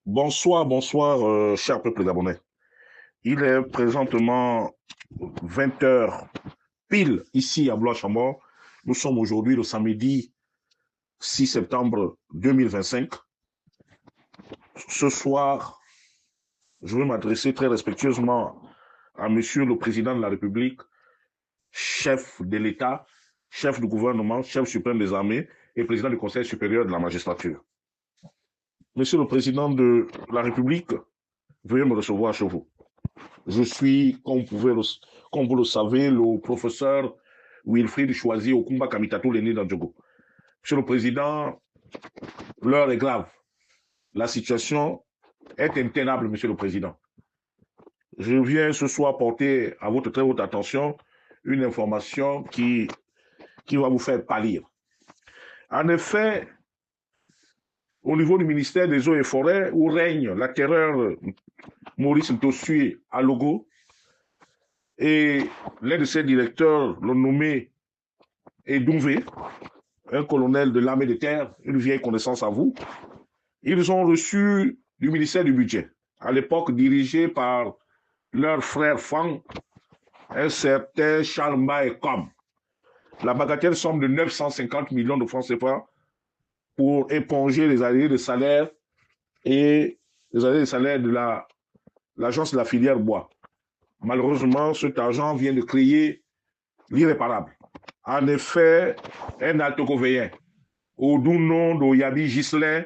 Bonsoir, bonsoir, cher peuple gabonais. Il est présentement 20 heures pile ici à Blois-Chambord. Nous sommes aujourd'hui le samedi 6 septembre 2025. Ce soir, je vais m'adresser très respectueusement à Monsieur le Président de la République, chef de l'État, chef du gouvernement, chef suprême des armées et président du Conseil supérieur de la magistrature. Monsieur le Président de la République, veuillez me recevoir chez vous. Je suis, comme vous le savez, le professeur Wilfried Choisy Okumba Kamitatou Léné Djoko. Monsieur le Président, l'heure est grave. La situation est intenable, Monsieur le Président. Je viens ce soir porter à votre très haute attention une information qui va vous faire pâlir. En effet, au niveau du ministère des Eaux et Forêts, où règne la terreur Maurice Ntosui à Logo, et l'un de ses directeurs, le nommé Edouvé, un colonel de l'armée de terre, une vieille connaissance à vous, ils ont reçu du ministère du Budget, à l'époque dirigé par leur frère Fang, un certain Charles Maïkom, la bagatelle somme de 950 millions de francs CFA pour éponger les arriérés de salaire et les arriérés de salaire de l'agence de la filière bois. Malheureusement, cet argent vient de créer l'irréparable. En effet, un altocovéen au doux nom d'Oyabi Ghislain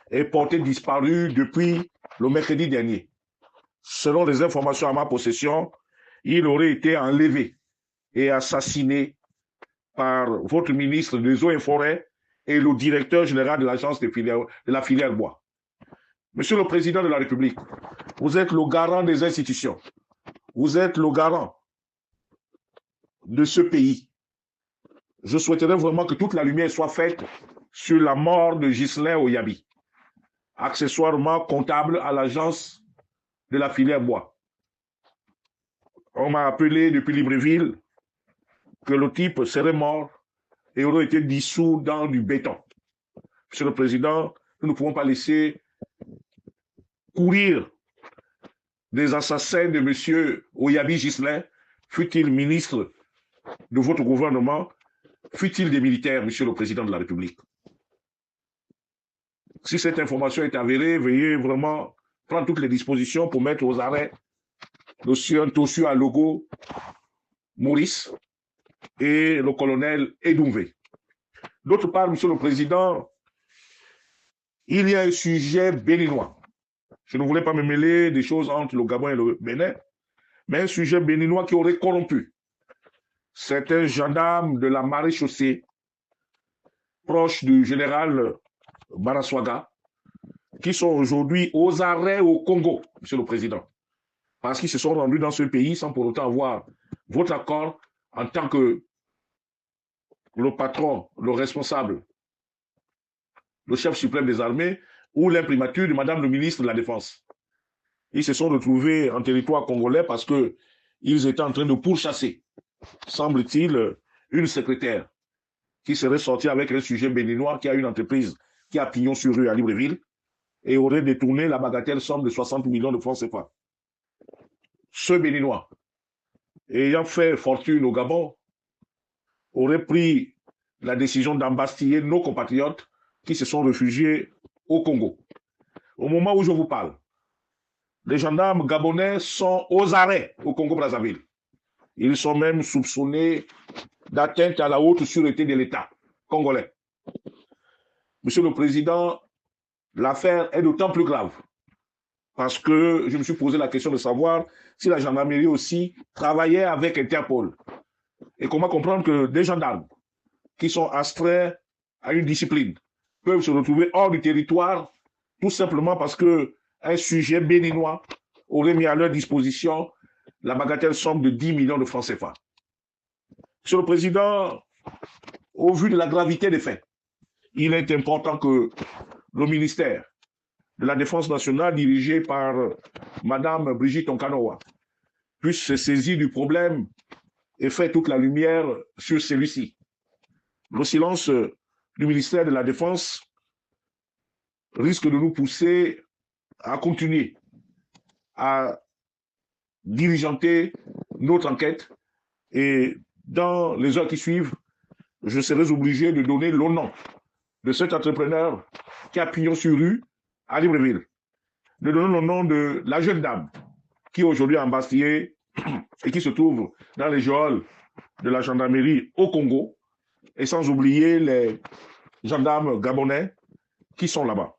est porté disparu depuis le mercredi dernier. Selon les informations à ma possession, il aurait été enlevé et assassiné par votre ministre des Eaux et Forêts et le directeur général de l'agence de la filière bois. Monsieur le Président de la République, vous êtes le garant des institutions. Vous êtes le garant de ce pays. Je souhaiterais vraiment que toute la lumière soit faite sur la mort de Ghislain Oyabi, accessoirement comptable à l'agence de la filière bois. On m'a appelé depuis Libreville que le type serait mort et aurait été dissous dans du béton. Monsieur le Président, nous ne pouvons pas laisser courir des assassins de M. Oyabi Ghislain, fut-il ministre de votre gouvernement, fut-il des militaires, Monsieur le Président de la République. Si cette information est avérée, veuillez vraiment prendre toutes les dispositions pour mettre aux arrêts le Ntosui à logo Maurice et le colonel Edouvé. D'autre part, Monsieur le Président, il y a un sujet béninois. Je ne voulais pas me mêler des choses entre le Gabon et le Bénin, mais un sujet béninois qui aurait corrompu certains gendarmes de la maréchaussée proche du général Baraswaga, qui sont aujourd'hui aux arrêts au Congo, Monsieur le Président, parce qu'ils se sont rendus dans ce pays sans pour autant avoir votre accord en tant que le patron, le responsable, le chef suprême des armées ou l'imprimature de Madame le ministre de la Défense. Ils se sont retrouvés en territoire congolais parce qu'ils étaient en train de pourchasser, semble-t-il, une secrétaire qui serait sortie avec un sujet béninois qui a une entreprise qui a pignon sur rue à Libreville et aurait détourné la bagatelle somme de 60 millions de francs CFA. Ce béninois, ayant fait fortune au Gabon, aurait pris la décision d'embastiller nos compatriotes qui se sont réfugiés au Congo. Au moment où je vous parle, les gendarmes gabonais sont aux arrêts au Congo-Brazzaville. Ils sont même soupçonnés d'atteinte à la haute sûreté de l'État congolais. Monsieur le Président, l'affaire est d'autant plus grave parce que je me suis posé la question de savoir si la gendarmerie aussi travaillait avec Interpol. Et comment comprendre que des gendarmes qui sont astreints à une discipline peuvent se retrouver hors du territoire tout simplement parce qu'un sujet béninois aurait mis à leur disposition la bagatelle somme de 10 millions de francs CFA. Monsieur le Président, au vu de la gravité des faits, il est important que le ministère de la Défense nationale, dirigé par Madame Brigitte Onkanoa, puisse se saisir du problème et faire toute la lumière sur celui-ci. Le silence du ministère de la Défense risque de nous pousser à continuer à diligenter notre enquête et dans les heures qui suivent, je serai obligé de donner le nom de cet entrepreneur qui a pignon sur rue à Libreville, de donner le nom de la jeune dame qui est aujourd'hui embastillée et qui se trouve dans les geôles de la gendarmerie au Congo, et sans oublier les gendarmes gabonais qui sont là-bas.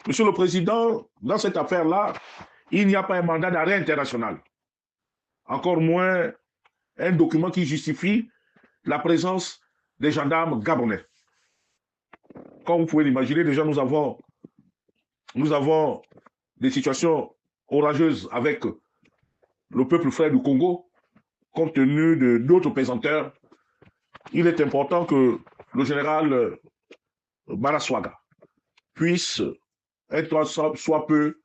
Monsieur le Président, dans cette affaire-là, il n'y a pas un mandat d'arrêt international, encore moins un document qui justifie la présence des gendarmes gabonais. Comme vous pouvez l'imaginer, déjà nous avons des situations orageuses avec le peuple frère du Congo, compte tenu de d'autres pesanteurs. Il est important que le général Baraswaga puisse, être soit peu,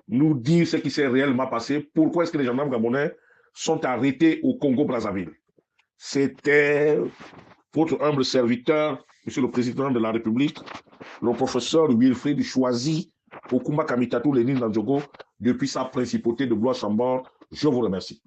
nous dire ce qui s'est réellement passé, pourquoi est-ce que les gendarmes gabonais sont arrêtés au Congo-Brazzaville. C'était votre humble serviteur, Monsieur le Président de la République, le professeur Wilfried Choisy, Okumba Kamitatu Lénine Nandjogo, depuis sa principauté de Blois-Chambord. Je vous remercie.